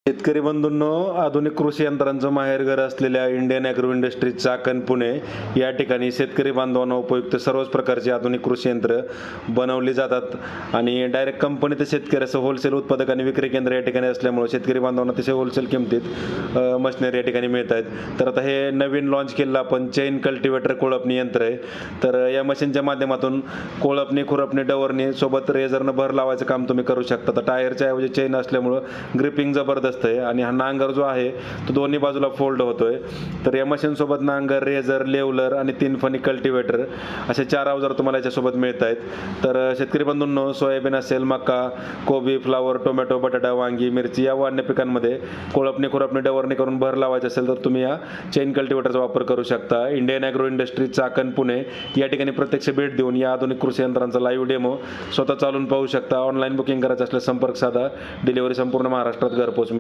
शेतकरी बंधूंनो, आधुनिक कृषी यंत्रांचं माहेरघर असलेल्या Indian agro industries Chakan Pune या ठिकाणी शेतकरी बांधवांना उपयुक्त सर्वच प्रकारची आधुनिक कृषी यंत्र बनवली जातात आणि डायरेक्ट कंपनी ते शेतकऱ्याचं होलसेल उत्पादक आणि विक्री केंद्र या ठिकाणी असल्यामुळे शेतकरी बांधवांना तसे होलसेल किमतीत मशिनरी या ठिकाणी मिळत आहेत. तर आता हे नवीन लॉन्च केलेलं आपण चेन कल्टिवेटर कोळपणी यंत्र आहे. तर या मशीनच्या माध्यमातून कोळपणी, खुरपणी, डवरणी सोबत रेझरनं भर लावायचं काम तुम्ही करू शकता. तर टायरच्या ऐवजी चेन असल्यामुळं ग्रिपिंग जबरदस्त आहे आणि हा नांगर जो आहे तो दोन्ही बाजूला फोल्ड होतोय. तर या मशीनसोबत नांगर, रेझर, लेवलर आणि 3 फणी कल्टिवेटर असे 4 अवजार तुम्हाला याच्यासोबत मिळत आहेत. तर शेतकरी बंधूंनो, सोयाबीन असेल, मका, कोबी, फ्लावर, टोमॅटो, बटाटा, वांगी, मिरची या अन्य पिकांमध्ये कोळपणी, खुरपणी, डवरणी करून भर लावायचं असेल तर तुम्ही या चेन कल्टिवेटरचा वापर करू शकता. Indian agro industries Chakan Pune या ठिकाणी प्रत्यक्ष भेट देऊन या आधुनिक कृषी यंत्रांचा लाईव्ह डेमो स्वतः चालून पाहू शकता. ऑनलाईन बुकिंग करायचं असल्यास संपर्क साधा. डिलिव्हरी संपूर्ण महाराष्ट्रात घरपोच.